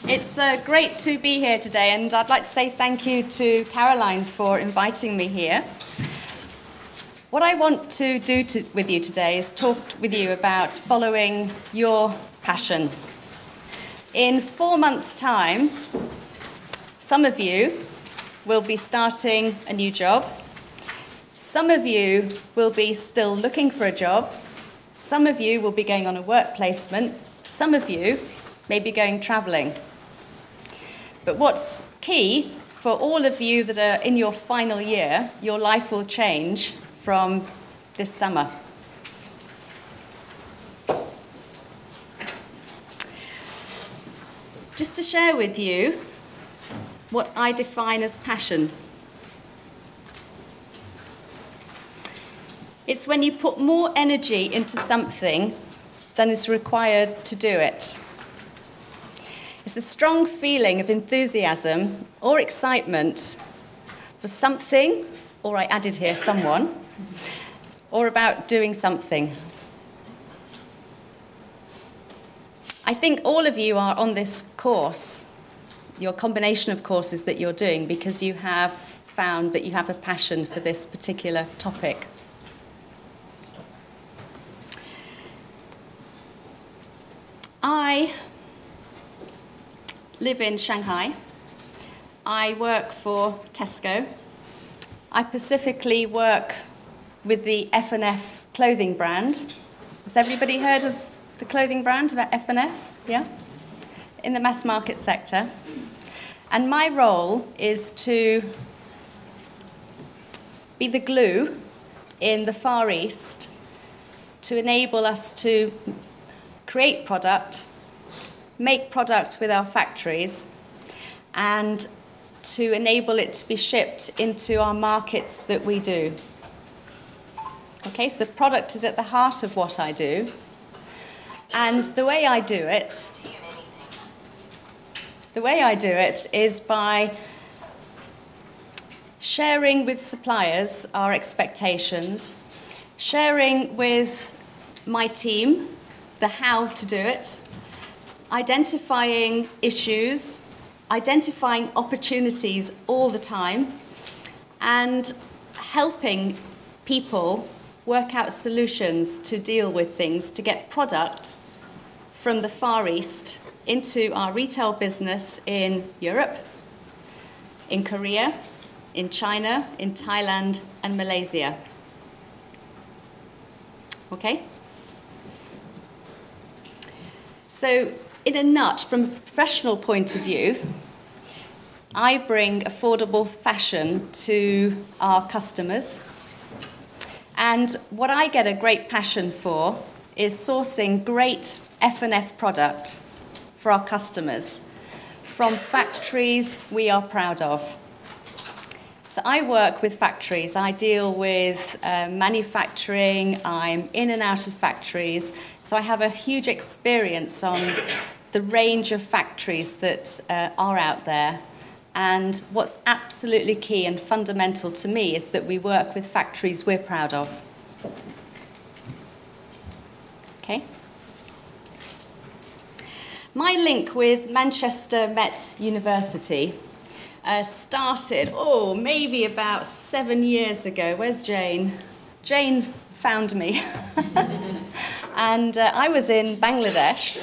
It's great to be here today, and I'd like to say thank you to Caroline for inviting me here. What I want to do with you today is talk with you about following your passion. In 4 months' time, some of you will be starting a new job. Some of you will be still looking for a job. Some of you will be going on a work placement. Some of you may be going travelling. But what's key for all of you that are in your final year, your life will change from this summer. Just to share with you what I define as passion. It's when you put more energy into something than is required to do it. It's the strong feeling of enthusiasm or excitement for something, or I added here someone, or about doing something. I think all of you are on this course, your combination of courses that you're doing, because you have found that you have a passion for this particular topic. I live in Shanghai. I work for Tesco. I specifically work with the F&F clothing brand. Has everybody heard of the clothing brand, about F&F? Yeah? In the mass market sector. And my role is to be the glue in the Far East to enable us to create product, make product with our factories, and to enable it to be shipped into our markets that we do. Okay, so product is at the heart of what I do. And the way I do it is by sharing with suppliers our expectations, sharing with my team the how to do it, identifying issues, identifying opportunities all the time, and helping people work out solutions to deal with things, to get product from the Far East into our retail business in Europe, in Korea, in China, in Thailand, and Malaysia. Okay? So, in a nut, from a professional point of view, I bring affordable fashion to our customers. And what I get a great passion for is sourcing great F&F product for our customers from factories we are proud of. So I work with factories. I deal with manufacturing. I'm in and out of factories. So I have a huge experience on the range of factories that are out there. And what's absolutely key and fundamental to me is that we work with factories we're proud of. Okay? My link with Manchester Met University started, maybe about 7 years ago. Where's Jane? Jane found me. And I was in Bangladesh,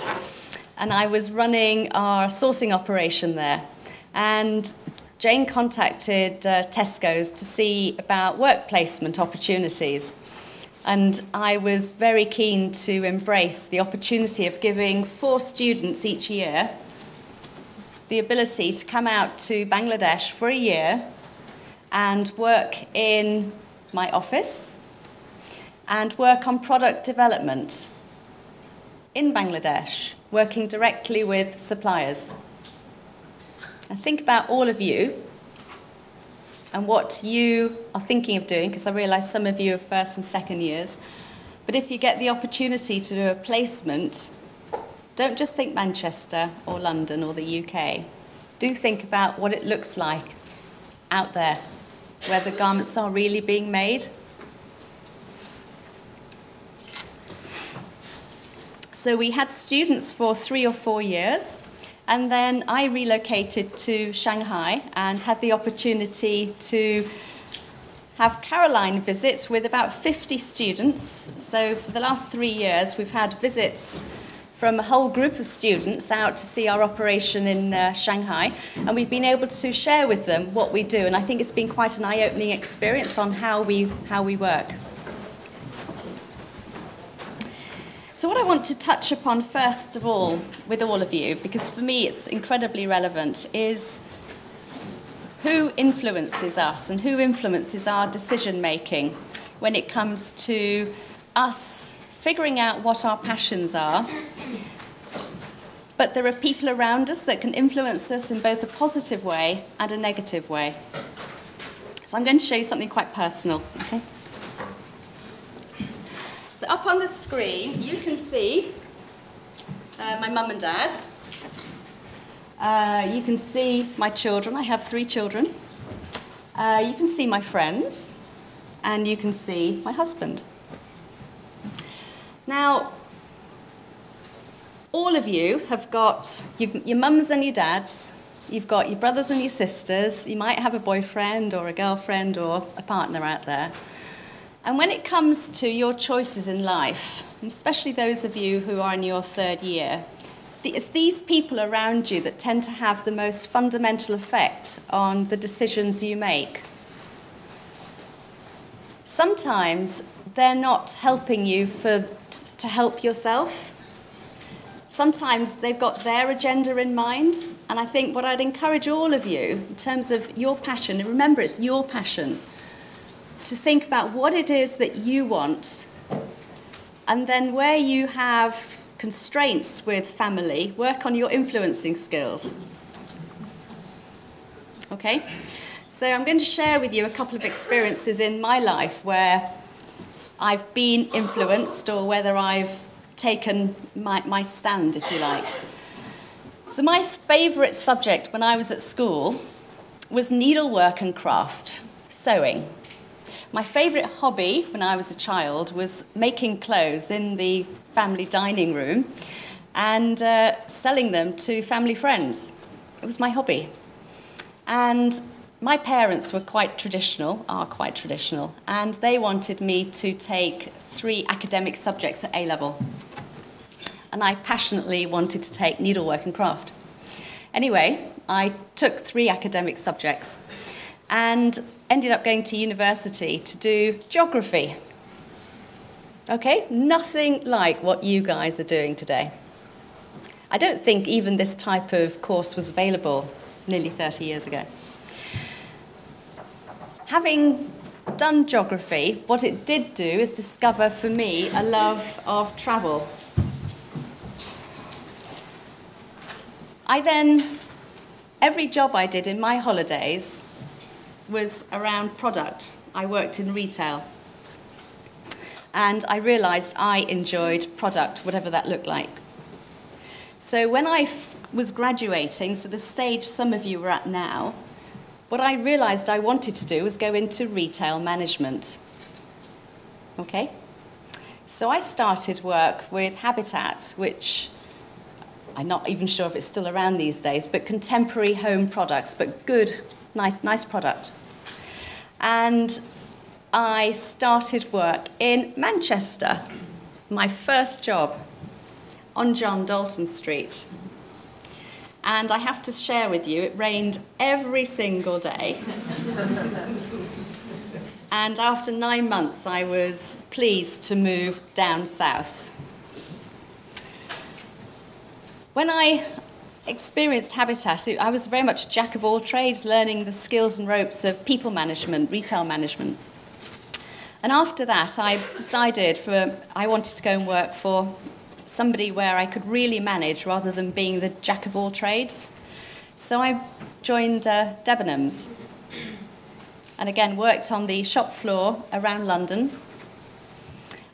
and I was running our sourcing operation there. And Jane contacted Tesco's to see about work placement opportunities. And I was very keen to embrace the opportunity of giving 4 students each year the ability to come out to Bangladesh for a year and work in my office and work on product development in Bangladesh, working directly with suppliers. And think about all of you and what you are thinking of doing, because I realise some of you are first and second years. But if you get the opportunity to do a placement, don't just think Manchester or London or the UK. Do think about what it looks like out there, where the garments are really being made. So we had students for 3 or 4 years, And then I relocated to Shanghai and had the opportunity to have Caroline visit with about 50 students. So for the last 3 years, we've had visits from a whole group of students out to see our operation in Shanghai, and we've been able to share with them what we do, and I think it's been quite an eye-opening experience on how we work. So what I want to touch upon first of all with all of you, because for me it's incredibly relevant, is who influences us and who influences our decision making when it comes to us figuring out what our passions are. But there are people around us that can influence us in both a positive way and a negative way. So I'm going to show you something quite personal, okay? So up on the screen, you can see my mum and dad. You can see my children. I have 3 children. You can see my friends. And you can see my husband. Now, all of you have got your mums and your dads. You've got your brothers and your sisters. You might have a boyfriend or a girlfriend or a partner out there. And when it comes to your choices in life, and especially those of you who are in your 3rd year, it's these people around you that tend to have the most fundamental effect on the decisions you make. Sometimes they're not helping you to help yourself. Sometimes they've got their agenda in mind. And I think what I'd encourage all of you, in terms of your passion, and remember it's your passion, to think about what it is that you want, and then where you have constraints with family, work on your influencing skills. Okay? So I'm going to share with you a couple of experiences in my life where I've been influenced or whether I've taken my stand, if you like. So my favourite subject when I was at school was needlework and craft, sewing. My favourite hobby when I was a child was making clothes in the family dining room and selling them to family friends. It was my hobby. And my parents were quite traditional, are quite traditional, and they wanted me to take 3 academic subjects at A-level. And I passionately wanted to take needlework and craft. Anyway, I took 3 academic subjects and ended up going to university to do geography. Okay, nothing like what you guys are doing today. I don't think even this type of course was available nearly 30 years ago. Having done geography, what it did do is discover for me a love of travel. Every job I did in my holidays was around product. I worked in retail. And I realised I enjoyed product, whatever that looked like. So when I was graduating, so the stage some of you are at now, what I realised I wanted to do was go into retail management. Okay? So I started work with Habitat, which I'm not even sure if it's still around these days, but contemporary home products, but good, nice product. And I started work in Manchester, my first job, on John Dalton Street. And I have to share with you, it rained every single day. And after 9 months, I was pleased to move down south. When I experienced Habitat, I was very much a jack of all trades, learning the skills and ropes of people management, retail management. And after that, I decided I wanted to go and work for somebody where I could really manage rather than being the jack of all trades. So I joined Debenhams and again worked on the shop floor around London.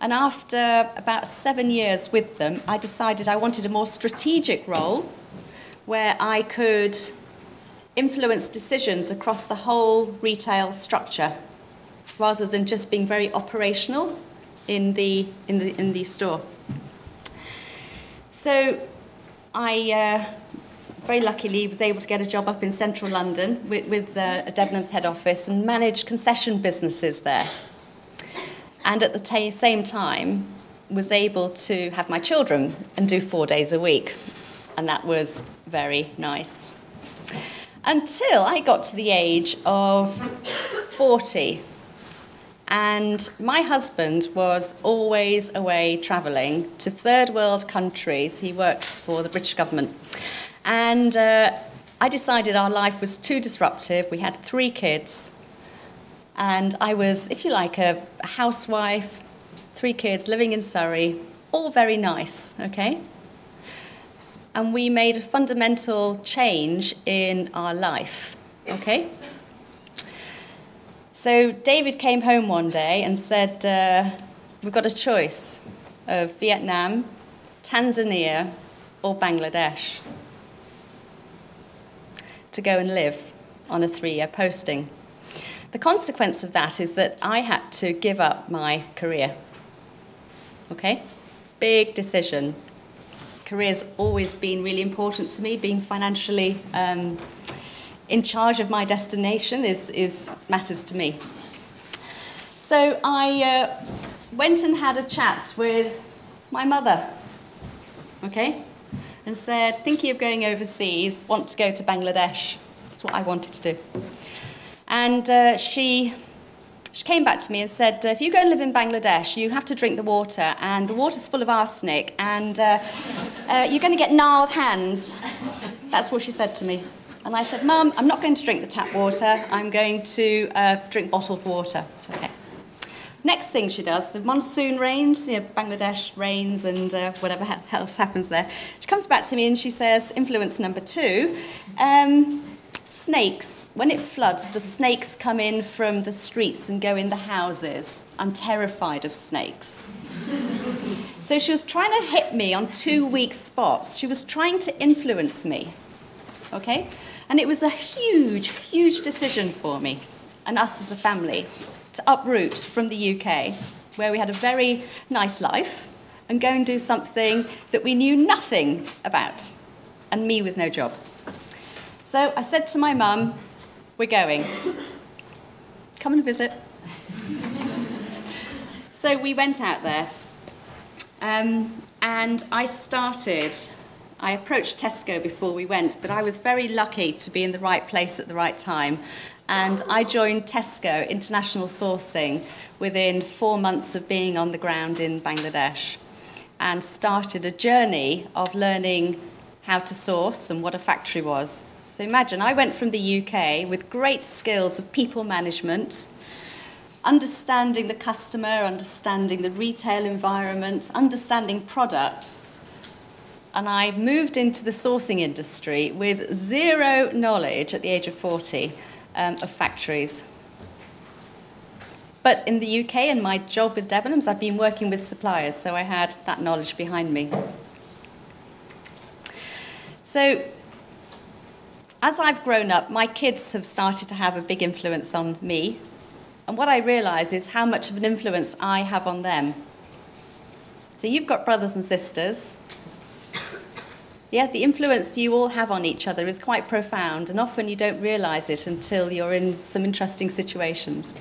And after about 7 years with them, I decided I wanted a more strategic role where I could influence decisions across the whole retail structure rather than just being very operational in the store. So I very luckily was able to get a job up in central London with Debenhams head office and manage concession businesses there. And at the same time, was able to have my children and do 4 days a week. And that was very nice. Until I got to the age of 40. And my husband was always away travelling to third world countries. He works for the British government. And I decided our life was too disruptive. We had 3 kids. And I was, if you like, a housewife, 3 kids, living in Surrey, all very nice, okay? And we made a fundamental change in our life, okay? So David came home one day and said, we've got a choice of Vietnam, Tanzania, or Bangladesh to go and live on a 3-year posting. The consequence of that is that I had to give up my career, okay? Big decision. Career's always been really important to me. Being financially in charge of my destination is matters to me. So I went and had a chat with my mother, okay, and said, thinking of going overseas, want to go to Bangladesh. That's what I wanted to do. And she came back to me and said, if you go and live in Bangladesh, you have to drink the water, and the water's full of arsenic, and you're going to get gnarled hands. That's what she said to me. And I said, Mum, I'm not going to drink the tap water. I'm going to drink bottled water. It's okay. Next thing she does, the monsoon rains, Bangladesh rains and whatever else happens there. She comes back to me and she says, influence number 2, snakes. When it floods, the snakes come in from the streets and go in the houses. I'm terrified of snakes. So she was trying to hit me on 2 weak spots. She was trying to influence me, okay? And it was a huge, huge decision for me and us as a family to uproot from the UK, where we had a very nice life, and go and do something that we knew nothing about, and me with no job. So I said to my mum, we're going. Come and visit. So we went out there, and I approached Tesco before we went, but I was very lucky to be in the right place at the right time. And I joined Tesco International Sourcing within 4 months of being on the ground in Bangladesh, and started a journey of learning how to source and what a factory was. So imagine, I went from the UK with great skills of people management, understanding the customer, understanding the retail environment, understanding product, and I moved into the sourcing industry with zero knowledge at the age of 40 of factories. But in the UK, in my job with Debenhams, I'd been working with suppliers, so I had that knowledge behind me. So as I've grown up, my kids have started to have a big influence on me. And what I realise is how much of an influence I have on them. So you've got brothers and sisters. Yeah, the influence you all have on each other is quite profound, and often you don't realise it until you're in some interesting situations.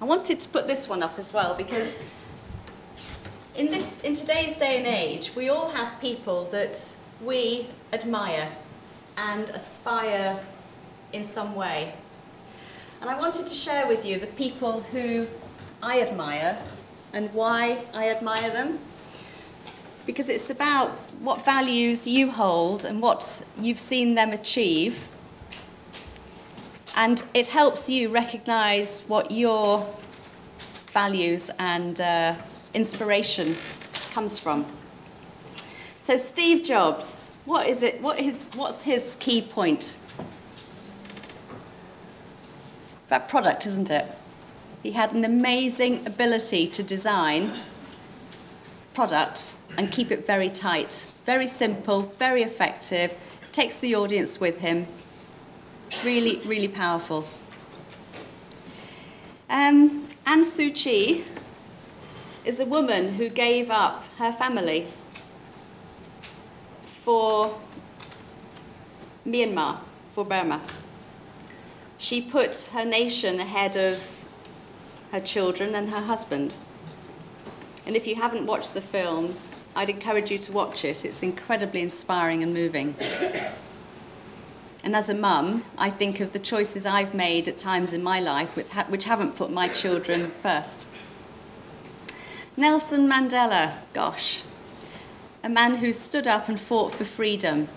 I wanted to put this one up as well, because in today's day and age, we all have people that we admire and aspire in some way. And I wanted to share with you the people who I admire and why I admire them, because it's about what values you hold and what you've seen them achieve, and it helps you recognise what your values and inspiration comes from. So Steve Jobs, what's his key point? About product, isn't it? He had an amazing ability to design product and keep it very tight, very simple, very effective, takes the audience with him. Really, really powerful. Aung Suu Kyi, is a woman who gave up her family for Myanmar, for Burma. She put her nation ahead of her children and her husband. And if you haven't watched the film, I'd encourage you to watch it. It's incredibly inspiring and moving. And as a mum, I think of the choices I've made at times in my life which haven't put my children first. Nelson Mandela, gosh, a man who stood up and fought for freedom.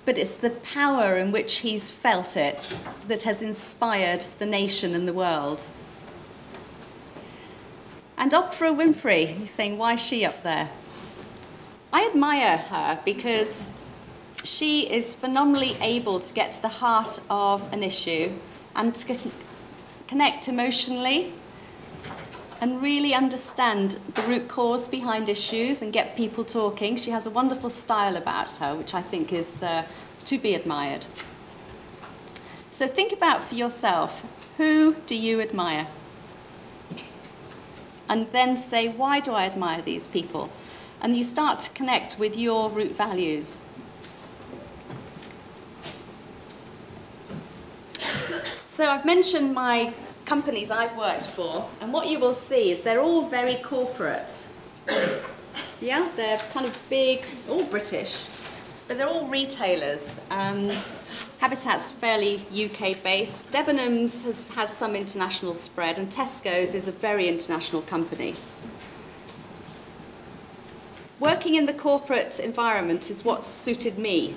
But it's the power in which he's felt it that has inspired the nation and the world. And Oprah Winfrey, you think, why is she up there? I admire her because she is phenomenally able to get to the heart of an issue and to connect emotionally and really understand the root cause behind issues and get people talking. She has a wonderful style about her, which I think is to be admired. So think about for yourself, who do you admire? And then say, why do I admire these people? And you start to connect with your root values. So I've mentioned my companies I've worked for, and what you will see is they're all very corporate. Yeah, they're kind of big, all British, but they're all retailers. Habitat's fairly UK-based. Debenhams has had some international spread, and Tesco's is a very international company. Working in the corporate environment is what suited me,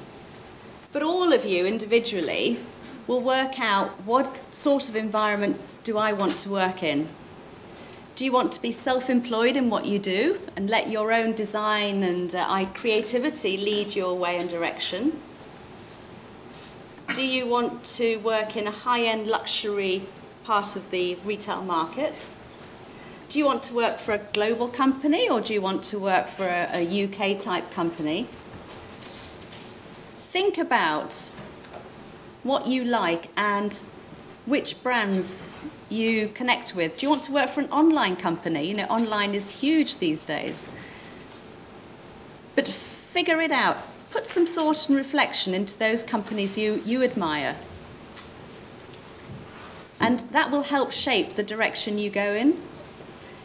but all of you individually will work out what sort of environment do I want to work in. Do you want to be self-employed in what you do and let your own design and creativity lead your way and direction? Do you want to work in a high-end luxury part of the retail market? Do you want to work for a global company, or do you want to work for a UK type company? Think about what you like and which brands you connect with. Do you want to work for an online company? You know, online is huge these days. But figure it out. Put some thought and reflection into those companies you admire. And that will help shape the direction you go in.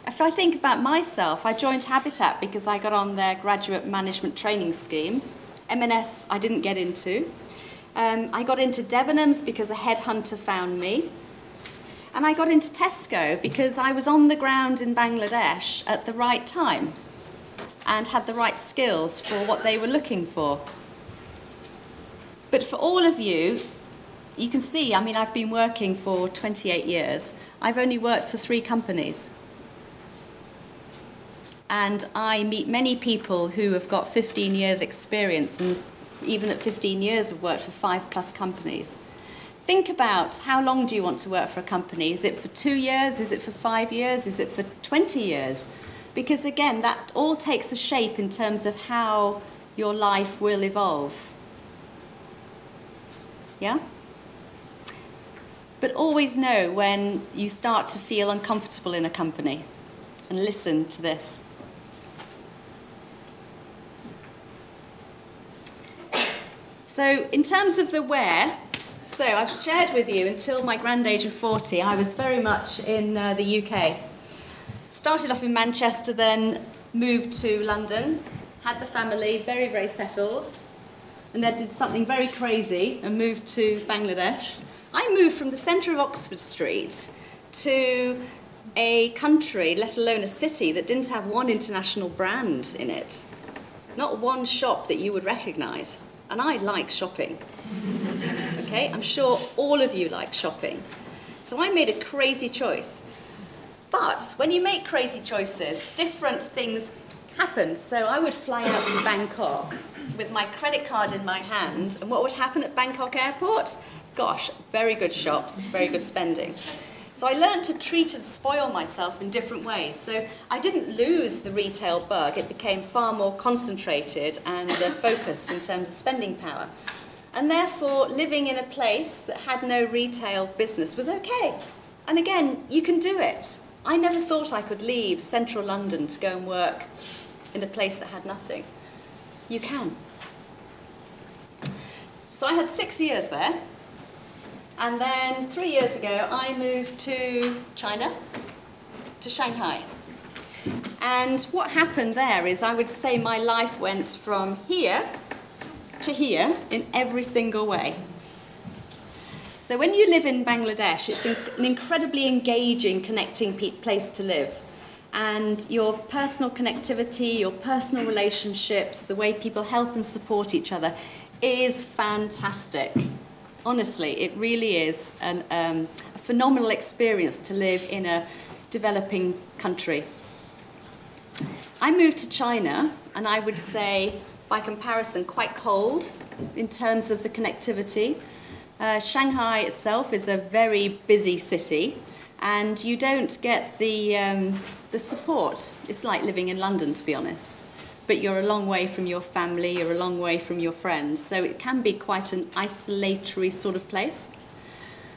If I think about myself, I joined Habitat because I got on their graduate management training scheme. M&S I didn't get into. I got into Debenhams because a headhunter found me. And I got into Tesco because I was on the ground in Bangladesh at the right time and had the right skills for what they were looking for. But for all of you, you can see, I mean, I've been working for 28 years. I've only worked for 3 companies. And I meet many people who have got 15 years experience, and even at 15 years have worked for 5+ companies. Think about, how long do you want to work for a company? Is it for 2 years? Is it for 5 years? Is it for 20 years? Because again, that all takes a shape in terms of how your life will evolve. Yeah? But always know when you start to feel uncomfortable in a company, and listen to this. So in terms of the where, so I've shared with you until my grand age of 40, I was very much in the UK. Started off in Manchester, then moved to London, had the family very, very settled, and then did something very crazy and moved to Bangladesh. I moved from the centre of Oxford Street to a country, let alone a city, that didn't have one international brand in it. Not one shop that you would recognise. And I like shopping. Okay, I'm sure all of you like shopping. So I made a crazy choice. But when you make crazy choices, different things happen. So I would fly out to Bangkok with my credit card in my hand, and what would happen at Bangkok airport? Gosh, very good shops, very good spending. So I learned to treat and spoil myself in different ways. So I didn't lose the retail bug. It became far more concentrated and focused in terms of spending power. And therefore, living in a place that had no retail business was okay. And again, you can do it. I never thought I could leave central London to go and work in a place that had nothing. You can. So I had 6 years there, and then 3 years ago I moved to China, to Shanghai. And what happened there is, I would say my life went from here to here in every single way. So when you live in Bangladesh, it's an incredibly engaging, connecting place to live. And your personal connectivity, your personal relationships, the way people help and support each other is fantastic. Honestly, it really is a phenomenal experience to live in a developing country. I moved to China, and I would say, by comparison, quite cold in terms of the connectivity. Shanghai itself is a very busy city, and you don't get the support. It's like living in London, to be honest. But you're a long way from your family, you're a long way from your friends, so it can be quite an isolatory sort of place.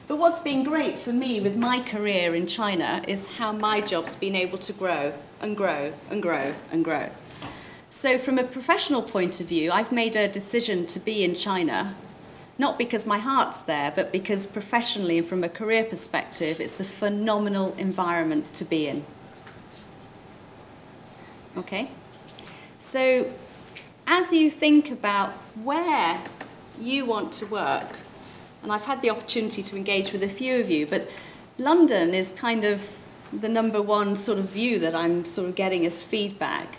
But what's been great for me with my career in China is how my job's been able to grow and grow and grow and grow. So from a professional point of view, I've made a decision to be in China, not because my heart's there, but because professionally and from a career perspective, it's a phenomenal environment to be in. Okay? So as you think about where you want to work, and I've had the opportunity to engage with a few of you, but London is kind of the number one sort of view that I'm sort of getting as feedback.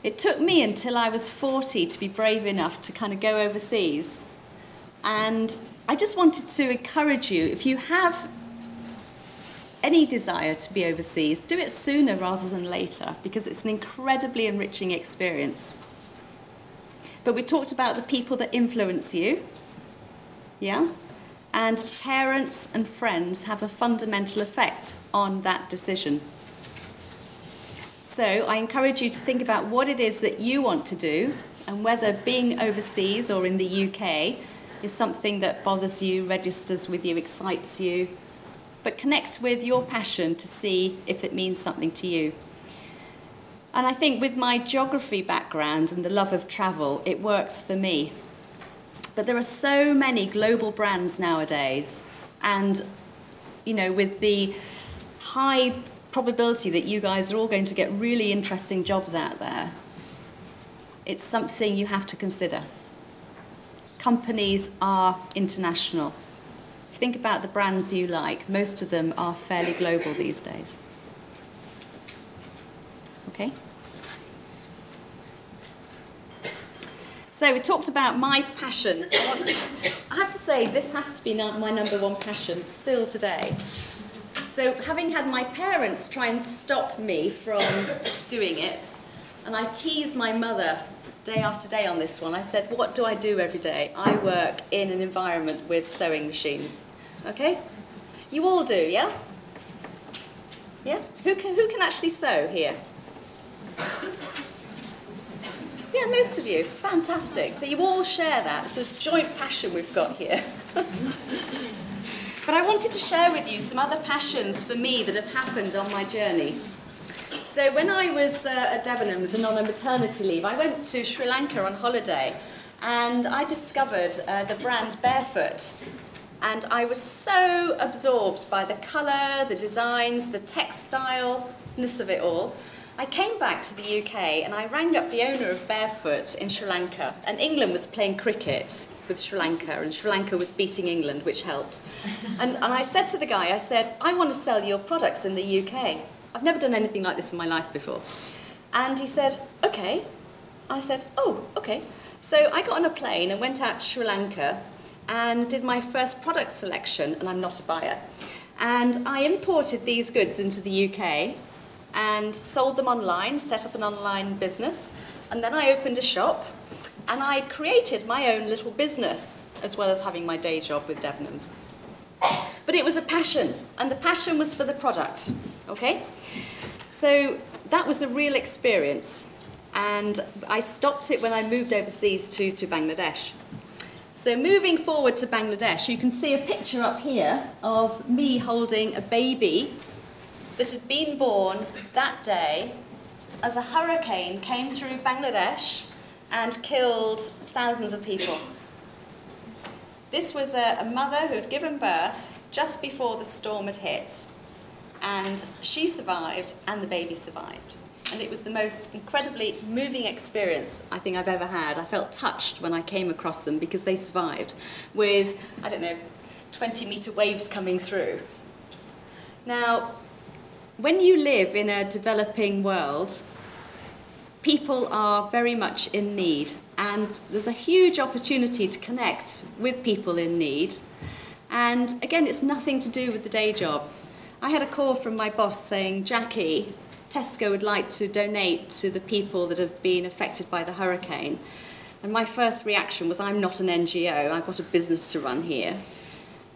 It took me until I was 40 to be brave enough to kind of go overseas. And I just wanted to encourage you, if you have any desire to be overseas, do it sooner rather than later, because it's an incredibly enriching experience. But we talked about the people that influence you, yeah? And parents and friends have a fundamental effect on that decision. So I encourage you to think about what it is that you want to do, and whether being overseas or in the UK is something that bothers you, registers with you, excites you, but connect with your passion to see if it means something to you. And I think with my geography background and the love of travel, it works for me. But there are so many global brands nowadays, and you know, with the high probability that you guys are all going to get really interesting jobs out there, it's something you have to consider. Companies are international. If you think about the brands you like, most of them are fairly global these days. Okay? So we talked about my passion. I have to say, this has to be my number one passion still today. So having had my parents try and stop me from doing it, and I teased my mother day after day on this one. I said, what do I do every day? I work in an environment with sewing machines. Okay? You all do, yeah? Yeah? Who can actually sew here? Yeah, most of you. Fantastic. So you all share that. It's a joint passion we've got here. But I wanted to share with you some other passions for me that have happened on my journey. So when I was at Debenhams and on a maternity leave, I went to Sri Lanka on holiday, and I discovered the brand Barefoot. And I was so absorbed by the colour, the designs, the textile-ness of it all. I came back to the UK and I rang up the owner of Barefoot in Sri Lanka, and England was playing cricket with Sri Lanka, and Sri Lanka was beating England, which helped. And I said to the guy, I said, I want to sell your products in the UK. I've never done anything like this in my life before. And he said, okay. I said, oh, okay. So I got on a plane and went out to Sri Lanka and did my first product selection, and I'm not a buyer. And I imported these goods into the UK and sold them online, set up an online business, and then I opened a shop, and I created my own little business, as well as having my day job with Debenhams. But it was a passion, and the passion was for the product, okay? So that was a real experience, and I stopped it when I moved overseas to Bangladesh. So moving forward to Bangladesh, you can see a picture up here of me holding a baby that had been born that day as a hurricane came through Bangladesh and killed thousands of people. This was a mother who had given birth just before the storm had hit, and she survived and the baby survived. And it was the most incredibly moving experience I think I've ever had. I felt touched when I came across them because they survived with, 20-meter waves coming through. Now, when you live in a developing world, people are very much in need, and there's a huge opportunity to connect with people in need. And again, it's nothing to do with the day job. I had a call from my boss saying, Jacqui, Tesco would like to donate to the people that have been affected by the hurricane. And my first reaction was, I'm not an NGO, I've got a business to run here.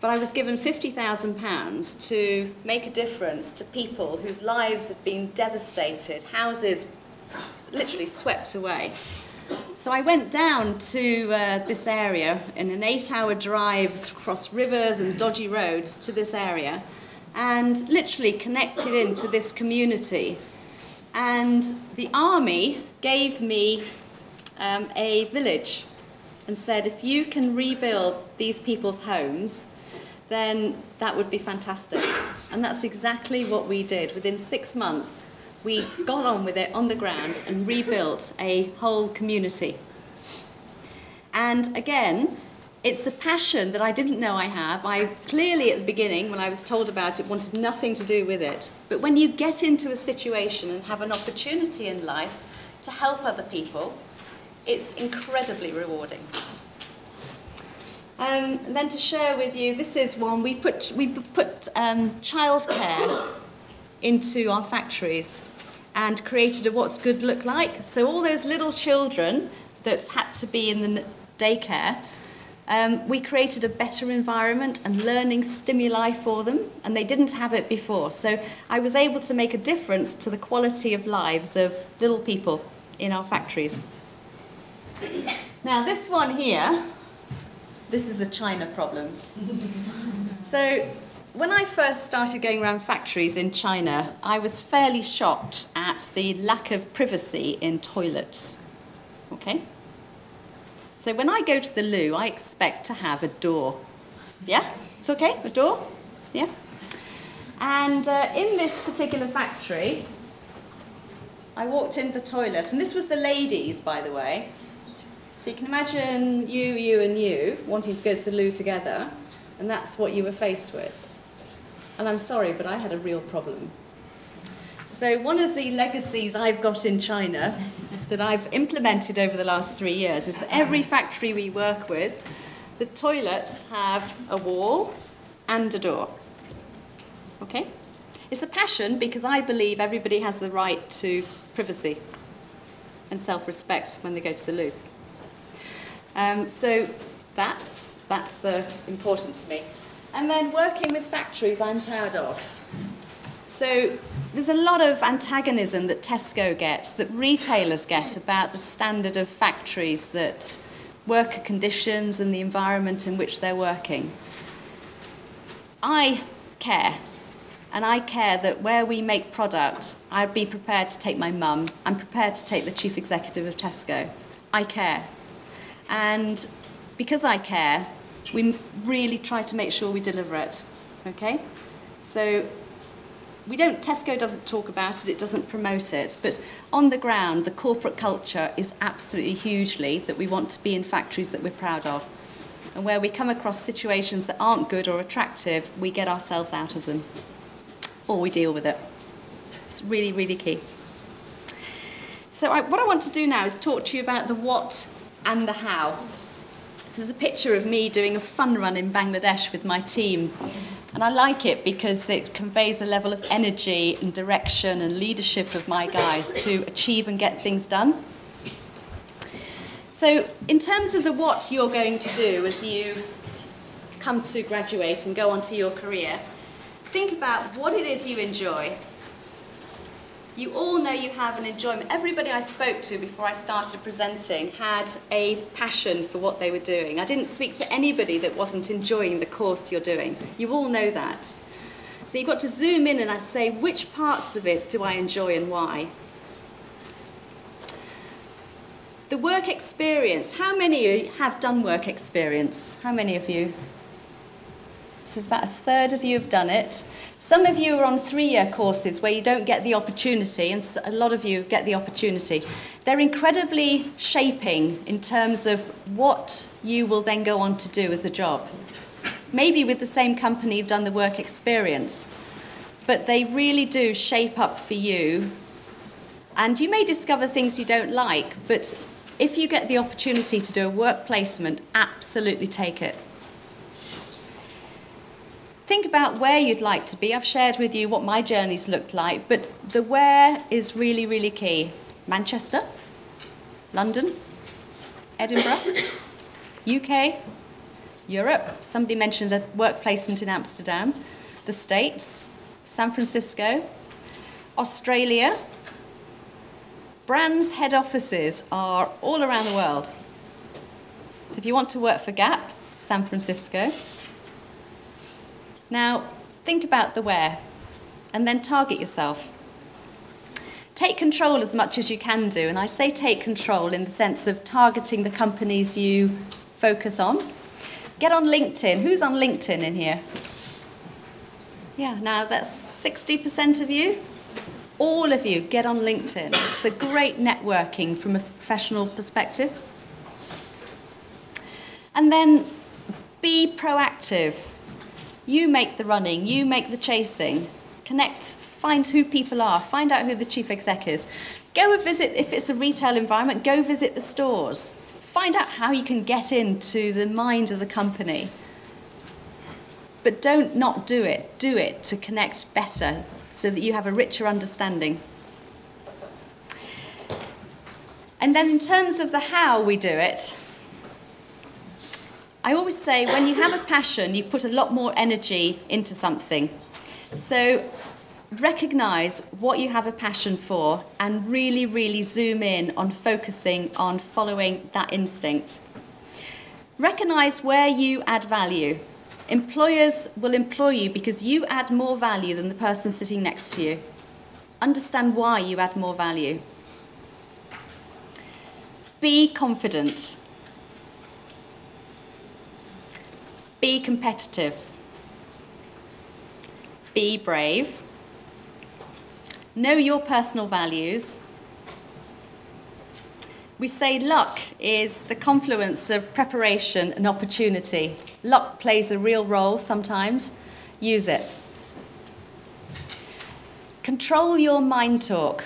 But I was given £50,000 to make a difference to people whose lives had been devastated, houses literally swept away. So I went down to this area in an 8-hour drive across rivers and dodgy roads to this area, and literally connected into this community. And the army gave me a village and said, if you can rebuild these people's homes, then that would be fantastic. And that's exactly what we did. Within 6 months, we got on with it on the ground and rebuilt a whole community. And again, it's a passion that I didn't know I have. I clearly at the beginning, when I was told about it, wanted nothing to do with it. But when you get into a situation and have an opportunity in life to help other people, it's incredibly rewarding. And then to share with you, this is one, we put childcare into our factories and created a What's Good look like. So all those little children that had to be in the daycare, we created a better environment and learning stimuli for them, and they didn't have it before. So I was able to make a difference to the quality of lives of little people in our factories. Now this one here, this is a China problem. So when I first started going around factories in China, I was fairly shocked at the lack of privacy in toilets. Okay? So when I go to the loo, I expect to have a door. Yeah? It's okay? A door? Yeah? And in this particular factory, I walked into the toilet, and this was the ladies, by the way. So you can imagine you, and you wanting to go to the loo together, and that's what you were faced with. And I'm sorry, but I had a real problem. So one of the legacies I've got in China that I've implemented over the last 3 years is that every factory we work with, the toilets have a wall and a door. Okay? It's a passion because I believe everybody has the right to privacy and self-respect when they go to the loo. So that's important to me. And then working with factories I'm proud of. So there's a lot of antagonism that Tesco gets, that retailers get about the standard of factories, that worker conditions and the environment in which they're working. I care. And I care that where we make product, I'd be prepared to take my mum. I'm prepared to take the chief executive of Tesco. I care. And because I care, we really try to make sure we deliver it. Okay? So Tesco doesn't talk about it, it doesn't promote it, but on the ground, the corporate culture is absolutely hugely that we want to be in factories that we're proud of. And where we come across situations that aren't good or attractive, we get ourselves out of them. Or we deal with it. It's really, really key. So what I want to do now is talk to you about the what and the how. This is a picture of me doing a fun run in Bangladesh with my team. And I like it because it conveys a level of energy and direction and leadership of my guys to achieve and get things done. So in terms of the what you're going to do as you come to graduate and go on to your career, think about what it is you enjoy. You all know you have an enjoyment. Everybody I spoke to before I started presenting had a passion for what they were doing. I didn't speak to anybody that wasn't enjoying the course you're doing. You all know that. So you've got to zoom in and say, which parts of it do I enjoy and why? The work experience. How many of you have done work experience? How many of you? So it's about a third of you have done it. Some of you are on 3-year courses where you don't get the opportunity, and a lot of you get the opportunity. They're incredibly shaping in terms of what you will then go on to do as a job. Maybe with the same company you've done the work experience, but they really do shape up for you. And you may discover things you don't like, but if you get the opportunity to do a work placement, absolutely take it. Think about where you'd like to be. I've shared with you what my journeys looked like, but the where is really, really key. Manchester, London, Edinburgh, UK, Europe. Somebody mentioned a work placement in Amsterdam. The States, San Francisco, Australia. Brands' head offices are all around the world. So if you want to work for Gap, San Francisco. Now, think about the where, and then target yourself. Take control as much as you can do, and I say take control in the sense of targeting the companies you focus on. Get on LinkedIn. Who's on LinkedIn in here? Yeah, now that's 60% of you. All of you get on LinkedIn. It's a great networking from a professional perspective. And then be proactive. You make the running, you make the chasing. Connect, find who people are, find out who the chief exec is. Go and visit, if it's a retail environment, go visit the stores. Find out how you can get into the mind of the company. But don't not do it. Do it to connect better so that you have a richer understanding. And then in terms of the how we do it, I always say when you have a passion, you put a lot more energy into something. So recognise what you have a passion for and really, really zoom in on focusing on following that instinct. Recognise where you add value. Employers will employ you because you add more value than the person sitting next to you. Understand why you add more value. Be confident. Be competitive. Be brave. Know your personal values. We say luck is the confluence of preparation and opportunity. Luck plays a real role sometimes. Use it. Control your mind talk.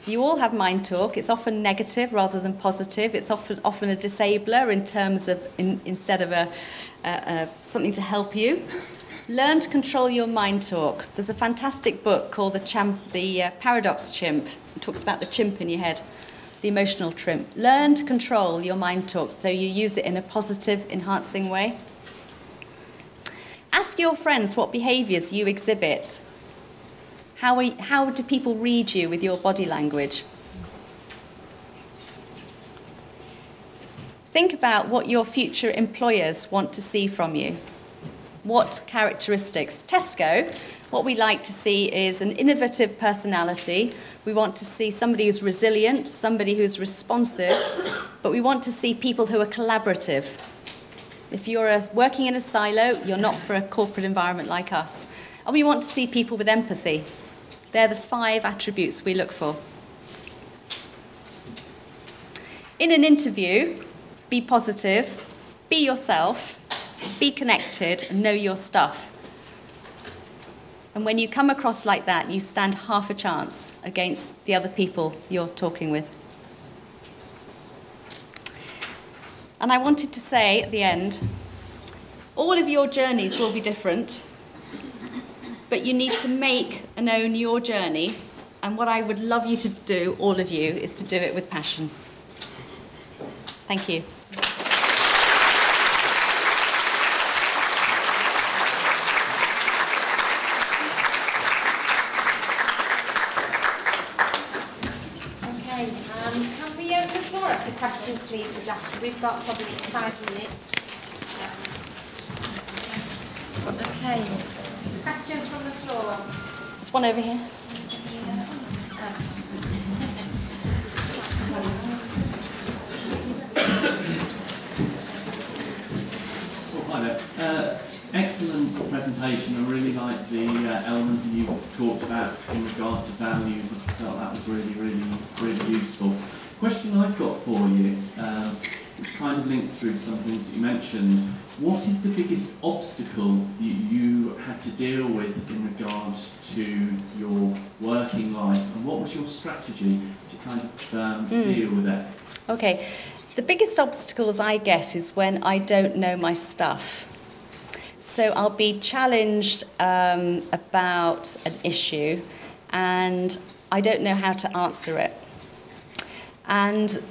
You all have mind talk. It's often negative rather than positive. It's often a disabler in terms of instead of something to help you. Learn to control your mind talk. There's a fantastic book called The Paradox Chimp. It talks about the chimp in your head, the emotional chimp. Learn to control your mind talk so you use it in a positive, enhancing way. Ask your friends what behaviours you exhibit. How do people read you with your body language? Think about what your future employers want to see from you. What characteristics? Tesco, what we like to see is an innovative personality. We want to see somebody who's resilient, somebody who's responsive, but we want to see people who are collaborative. If you're working in a silo, you're not for a corporate environment like us. And we want to see people with empathy. They're the 5 attributes we look for. In an interview, be positive, be yourself, be connected, and know your stuff. And when you come across like that, you stand half a chance against the other people you're talking with. And I wanted to say at the end, all of your journeys will be different, but you need to make and own your journey. And what I would love you to do, all of you, is to do it with passion. Thank you. Can we open the floor up to questions, please, for Jacqui? We've got probably 5 minutes. Okay. Questions from the floor? There's one over here. Hi there. Excellent presentation. I really like the element that you talked about in regard to values. I felt that was really useful. Question I've got for you, which kind of links through to some things that you mentioned. What is the biggest obstacle you had to deal with in regards to your working life, and what was your strategy to kind of deal with it? Okay. The biggest obstacles I get is when I don't know my stuff. So I'll be challenged about an issue and I don't know how to answer it. And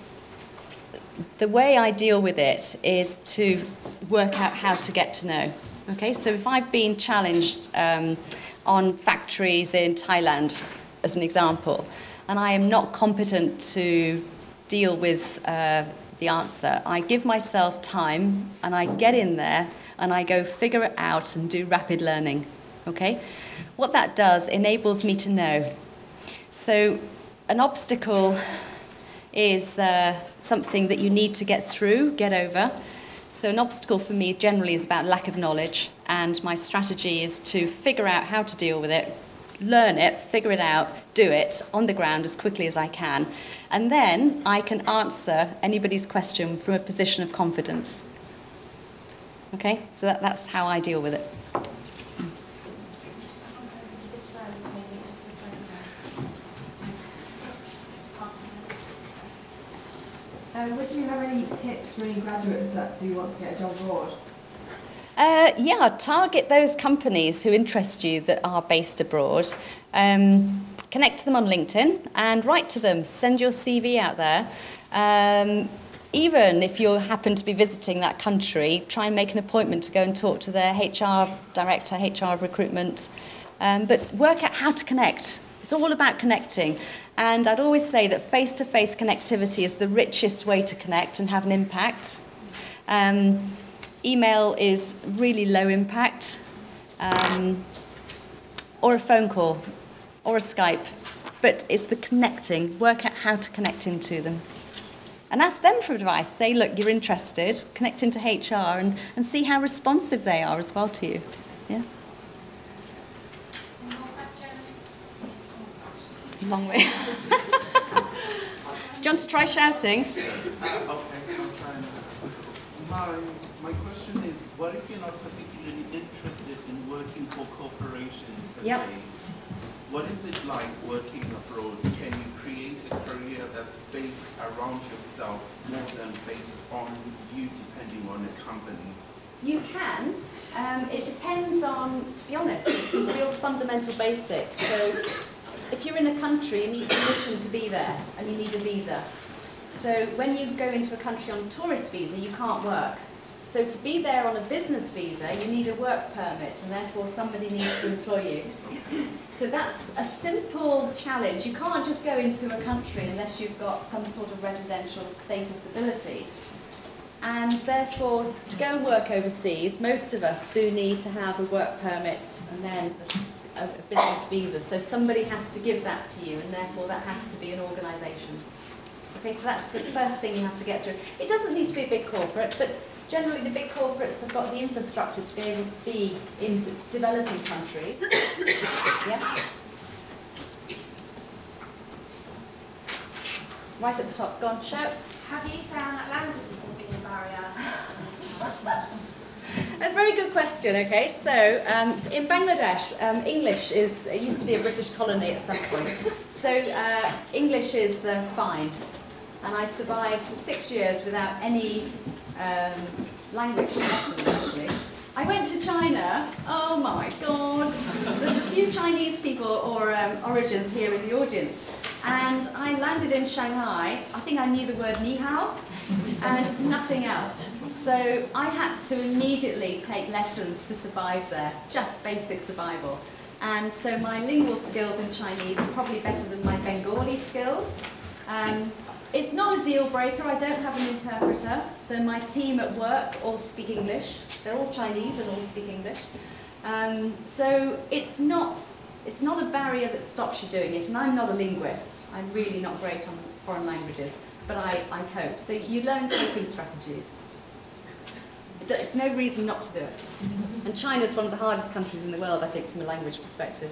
the way I deal with it is to work out how to get to know. Okay, so if I've been challenged on factories in Thailand, as an example, and I am not competent to deal with the answer, I give myself time and I get in there and I go figure it out and do rapid learning. Okay? What that does enables me to know. So an obstacle is something that you need to get through, get over. So an obstacle for me generally is about lack of knowledge, and my strategy is to figure out how to deal with it, learn it, figure it out, do it on the ground as quickly as I can. And then I can answer anybody's question from a position of confidence. Okay, so that's how I deal with it. Would you have any tips for any graduates that do want to get a job abroad? Yeah, target those companies who interest you that are based abroad. Connect to them on LinkedIn and write to them. Send your CV out there. Even if you happen to be visiting that country, try and make an appointment to go and talk to their HR director, HR recruitment. But work out how to connect. It's all about connecting. And I'd always say that face-to-face connectivity is the richest way to connect and have an impact. Email is really low impact, or a phone call, or a Skype. But it's the connecting. Work out how to connect into them. And ask them for advice. Say, look, you're interested, connect into HR and see how responsive they are as well to you. Yeah? Any more questions? Long way. Do you want to try shouting? Okay, I'll try and... My question is, what if you're not particularly interested in working for corporations per Yep. se? What is it like working abroad? Can you create a career that's based around yourself more than based on you depending on a company? You can. It depends on, to be honest, it's some real fundamental basics. So if you're in a country, you need permission to be there and you need a visa. So when you go into a country on a tourist visa, you can't work. So to be there on a business visa, you need a work permit, and therefore somebody needs to employ you. So that's a simple challenge. You can't just go into a country unless you've got some sort of residential status ability. And therefore, to go and work overseas, most of us do need to have a work permit and then a business visa. So somebody has to give that to you, and therefore that has to be an organisation. Okay, so that's the first thing you have to get through. It doesn't need to be a big corporate, but generally the big corporates have got the infrastructure to be able to be in developing countries. Yeah. Right at the top, go on, shout. Have you found that language has been a barrier? A very good question, okay. So in Bangladesh, English used to be a British colony at some point. So English is fine. And I survived for 6 years without any language lessons, actually. I went to China. Oh my God. There's a few Chinese people or origins here in the audience. And I landed in Shanghai. I think I knew the word ni hao and nothing else. So I had to immediately take lessons to survive there, just basic survival. And so my lingual skills in Chinese are probably better than my Bengali skills. It's not a deal breaker. I don't have an interpreter. So my team at work all speak English. They're all Chinese and all speak English. So it's not a barrier that stops you doing it, and I'm not a linguist. I'm really not great on foreign languages, but I cope. So you learn coping strategies. It's no reason not to do it. And China's one of the hardest countries in the world, I think, from a language perspective.